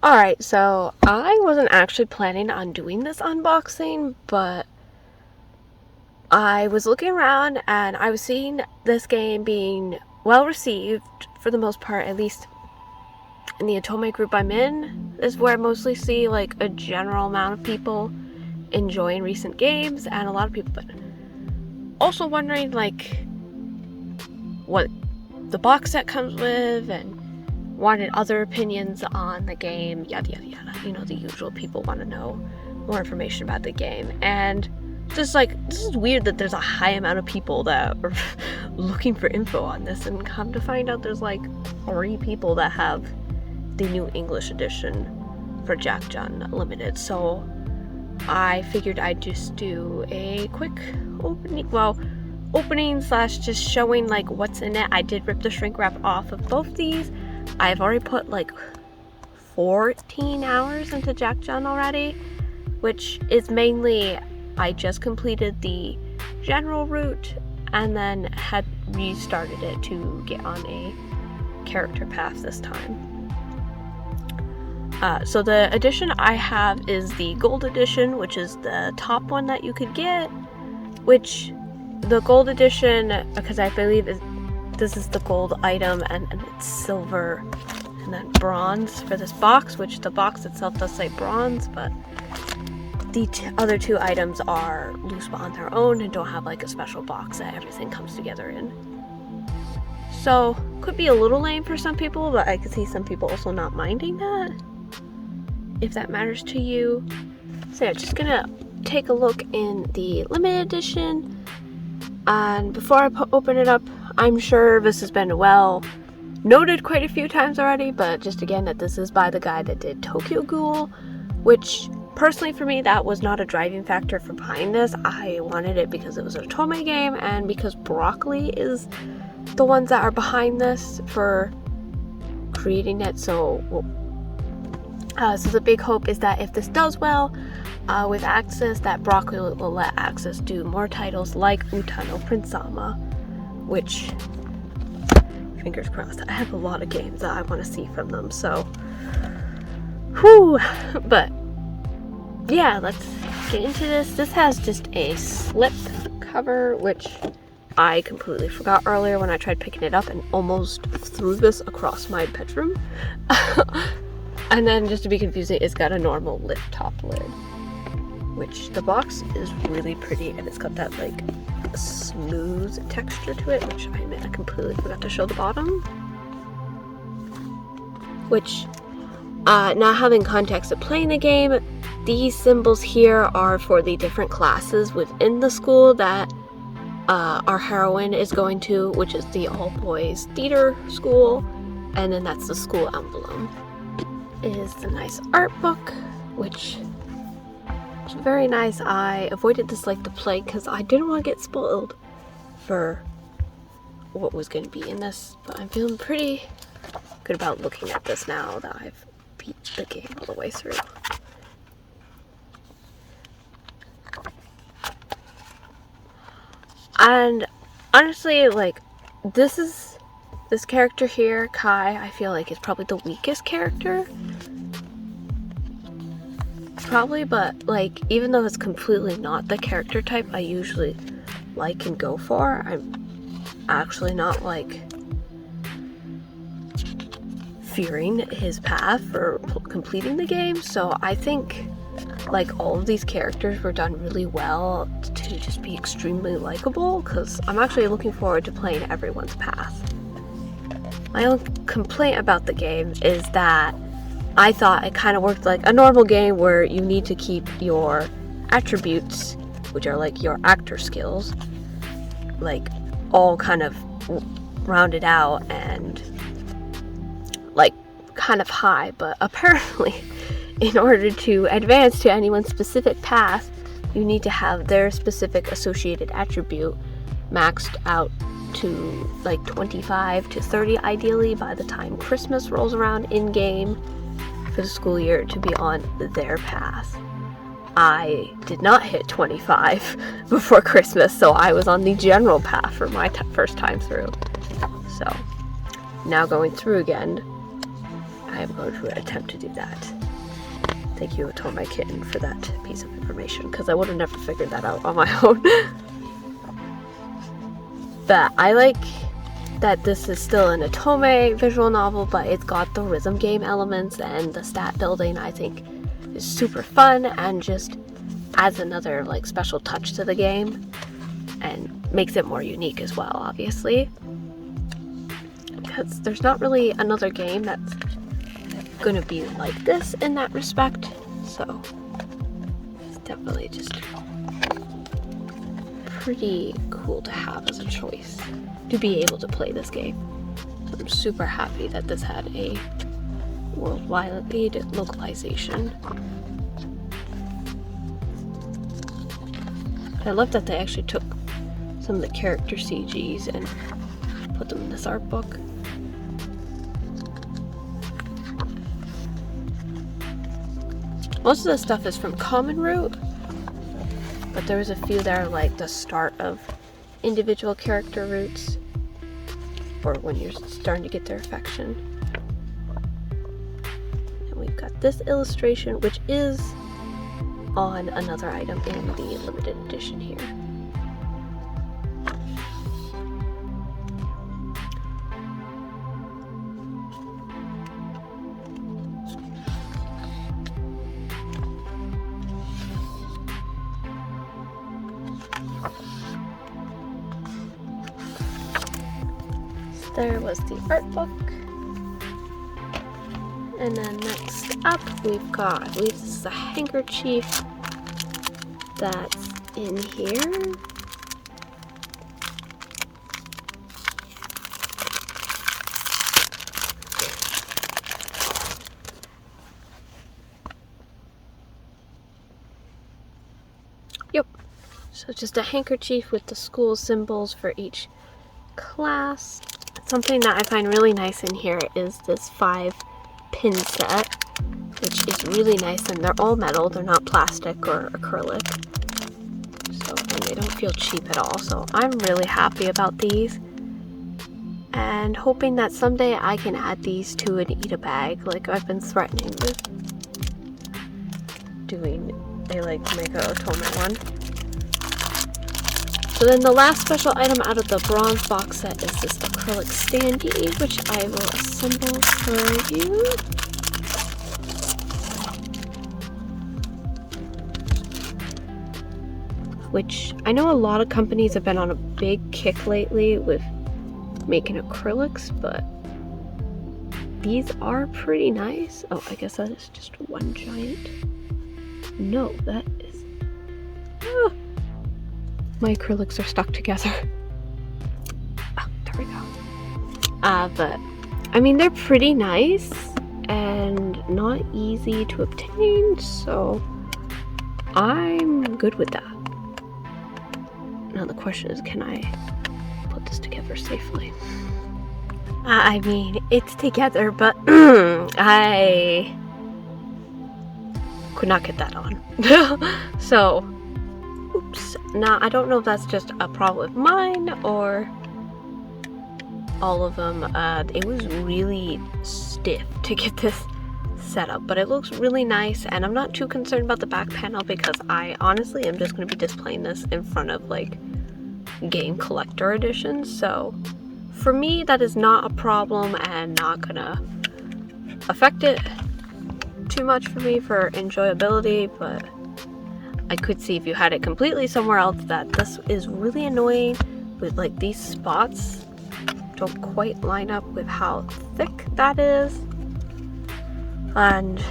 Alright, so I wasn't actually planning on doing this unboxing, but I was looking around and I was seeing this game being well received for the most part, at least in the Otome group I'm in, is where I mostly see like a general amount of people enjoying recent games, and a lot of people, but also wondering like what the box set comes with and wanted other opinions on the game, yada yada yada. You know, the usual people want to know more information about the game. And just like, this is weird that there's a high amount of people that are looking for info on this, and come to find out there's like 3 people that have the new English edition for Jack Jeanne Limited. So I figured I'd just do a quick opening slash just showing like what's in it. I did rip the shrink wrap off of both these. I've already put like 14 hours into Jack Jeanne already, which is mainly I just completed the general route and then had restarted it to get on a character path this time. So the edition I have is the gold edition, which is the top one that you could get, which the gold edition, because I believe this is the gold item, and it's silver and then bronze for this box, which the box itself does say bronze, but the other 2 items are loose on their own and don't have like a special box that everything comes together in. So could be a little lame for some people, but I could see some people also not minding that, if that matters to you. So yeah, just gonna take a look in the limited edition, and before I open it up, I'm sure this has been well noted quite a few times already, but just again that this is by the guy that did Tokyo Ghoul, which personally for me that was not a driving factor for buying this. I wanted it because it was a Otome game and because Broccoli is the ones that are behind this for creating it. So the big hope is that if this does well with Access, that Broccoli will let Access do more titles like Uta no Prince Sama, which, fingers crossed, I have a lot of games that I want to see from them, so whew. But yeah, let's get into this. This has just a slip cover, which I completely forgot earlier when I tried picking it up and almost threw this across my bedroom. And then, just to be confusing, it's got a normal lift top lid, which the box is really pretty, and it's got that like smooth texture to it, which I admit I completely forgot to show the bottom. Which, not having context of playing the game, these symbols here are for the different classes within the school that our heroine is going to, which is the all-boys theater school, and then that's the school emblem. Is the nice art book, which is very nice. I avoided this like the plague because I didn't want to get spoiled for what was going to be in this, but I'm feeling pretty good about looking at this now that I've beat the game all the way through. And honestly, like, this character here, Kai, I feel like is probably the weakest character. Probably, but like, even though it's completely not the character type I usually like and go for, I'm actually not like fearing his path for completing the game. So I think like all of these characters were done really well to just be extremely likable, because I'm actually looking forward to playing everyone's path. My own complaint about the game is that I thought it kind of worked like a normal game where you need to keep your attributes, which are like your actor skills, like all kind of rounded out and like kind of high, but apparently in order to advance to anyone's specific path, you need to have their specific associated attribute maxed out to like 25 to 30 ideally by the time Christmas rolls around in game for the school year to be on their path. I did not hit 25 before Christmas, so I was on the general path for my first time through. So now going through again, I am going to attempt to do that. Thank you, Otome Kitten, for that piece of information, because I would have never figured that out on my own. But I like that this is still an Otome visual novel, but it's got the rhythm game elements, and the stat building I think is super fun and just adds another like special touch to the game and makes it more unique as well, obviously, because there's not really another game that's going to be like this in that respect, so it's definitely just pretty cool to have as a choice to be able to play this game. So I'm super happy that this had a worldwide localization. I love that they actually took some of the character CGs and put them in this art book. Most of the stuff is from Common Root, but there was a few that are like the start of individual character roots, or when you're starting to get their affection. And we've got this illustration, which is on another item in the limited edition here. There was the art book. And then next up we've got, I believe this is a handkerchief that's in here. Yep. So just a handkerchief with the school symbols for each class. Something that I find really nice in here is this 5 pin set, which is really nice, and they're all metal, they're not plastic or acrylic, so, and they don't feel cheap at all, so I'm really happy about these, and hoping that someday I can add these to an eat a bag like I've been threatening with doing. They like to make a Otome one. So then the last special item out of the bronze box set is this acrylic standee, which I will assemble for you. Which I know a lot of companies have been on a big kick lately with making acrylics, but these are pretty nice. Oh, I guess that is just one giant. No, that is... Ah. My acrylics are stuck together. Oh, there we go. But, I mean, they're pretty nice and not easy to obtain, so I'm good with that. Now the question is, can I put this together safely? I mean, it's together, but I could not get that on. So, oops. Now, I don't know if that's just a problem with mine or all of them. It was really stiff to get this set up, but it looks really nice, and I'm not too concerned about the back panel because I honestly am just going to be displaying this in front of like game collector editions, so for me that is not a problem and not gonna affect it too much for me for enjoyability. But I could see if you had it completely somewhere else that this is really annoying with like these spots don't quite line up with how thick that is, and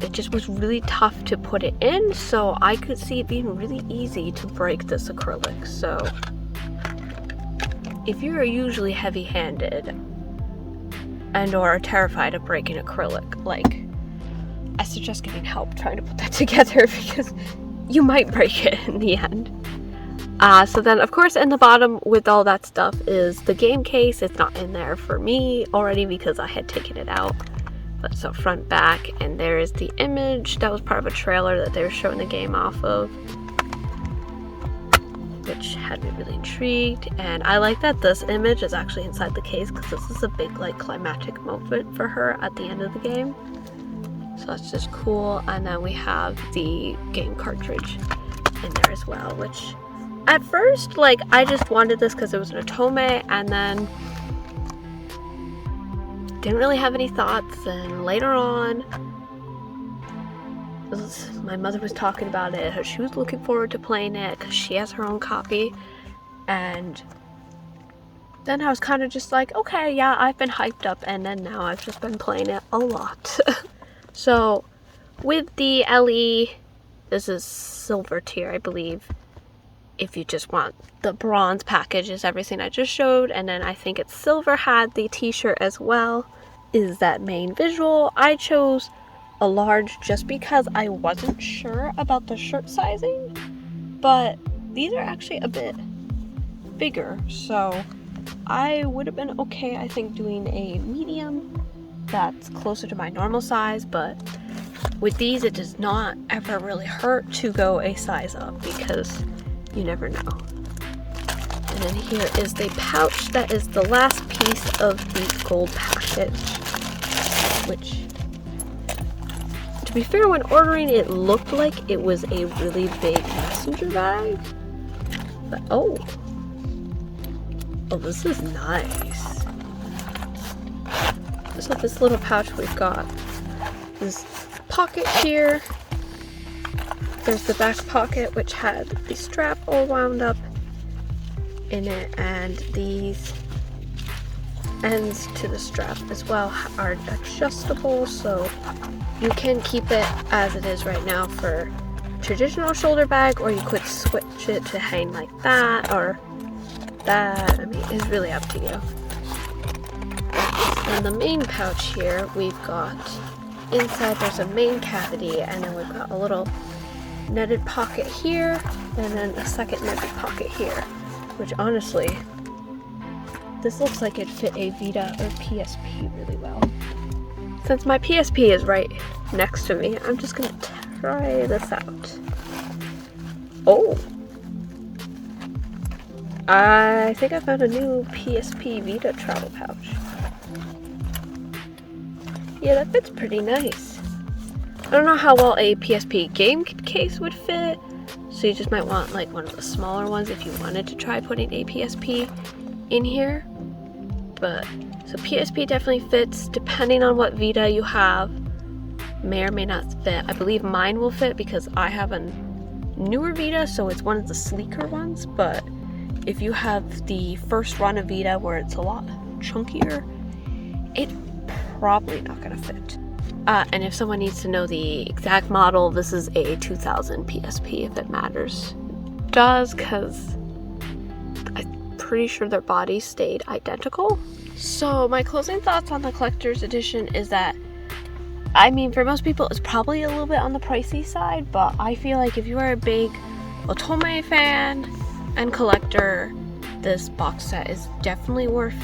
it just was really tough to put it in, so I could see it being really easy to break this acrylic. So if you're usually heavy-handed and or are terrified of breaking acrylic, like, I suggest getting help trying to put that together because you might break it in the end. So then, of course, in the bottom with all that stuff is the game case. It's not in there for me already because I had taken it out. But so front, back, and there is the image that was part of a trailer that they were showing the game off of, which which had me really intrigued. And I like that this image is actually inside the case because this is a big like climactic moment for her at the end of the game. So that's just cool. And then we have the game cartridge in there as well, which at first, like, I just wanted this because it was an Otome, and then didn't really have any thoughts. And later on, my mother was talking about it. She was looking forward to playing it because she has her own copy. And then I was kind of just like, okay, yeah, I've been hyped up, and then now I've just been playing it a lot. So with the LE, this is silver tier, I believe. If you just want the bronze package is everything I just showed, and then I think it's silver had the t-shirt as well, is that main visual. I chose a large just because I wasn't sure about the shirt sizing, but these are actually a bit bigger, so I would have been okay, I think, doing a medium that's closer to my normal size. But with these, it does not ever really hurt to go a size up because you never know. And then here is the pouch that is the last piece of the gold package, which, to be fair, when ordering it looked like it was a really big messenger bag. But oh, this is nice. So this little pouch, we've got this pocket here. There's the back pocket, which had the strap all wound up in it, and these ends to the strap as well are adjustable, so you can keep it as it is right now for traditional shoulder bag, or you could switch it to hang like that or that. I mean, it's really up to you. And the main pouch here, we've got inside there's a main cavity, and then we've got a little netted pocket here, and then a second netted pocket here, which honestly, this looks like it fit a Vita or PSP really well. Since my PSP is right next to me, I'm just gonna try this out. Oh, I think I found a new PSP Vita travel pouch. Yeah, that fits pretty nice. I don't know how well a PSP game case would fit, so you just might want like one of the smaller ones if you wanted to try putting a PSP in here. But so PSP definitely fits depending on what Vita you have. May or may not fit. I believe mine will fit because I have a newer Vita, so it's one of the sleeker ones. But if you have the first run of Vita where it's a lot chunkier, it's probably not gonna fit. And if someone needs to know the exact model, this is a 2000 PSP if it matters. It does, because I'm pretty sure their bodies stayed identical. So my closing thoughts on the collector's edition is that, I mean, for most people it's probably a little bit on the pricey side, but I feel like if you are a big Otome fan and collector, this box set is definitely worth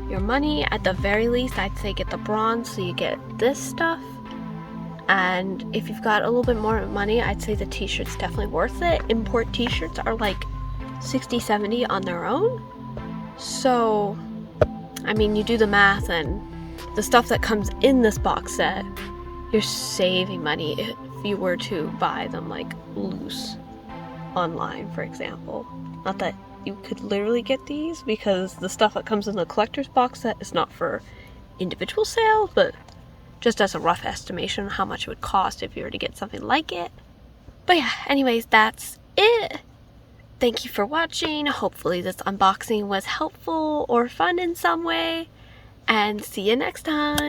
your money. At the very least, I'd say get the bronze so you get this stuff. And if you've got a little bit more money, I'd say the t-shirt's definitely worth it. Import t-shirts are like $60-$70 on their own. So, I mean, you do the math, and the stuff that comes in this box set, you're saving money if you were to buy them like loose online, for example. Not that you could literally get these, because the stuff that comes in the collector's box set is not for individual sales, but just as a rough estimation on how much it would cost if you were to get something like it. But yeah, anyways, that's it. Thank you for watching. Hopefully this unboxing was helpful or fun in some way, and see you next time.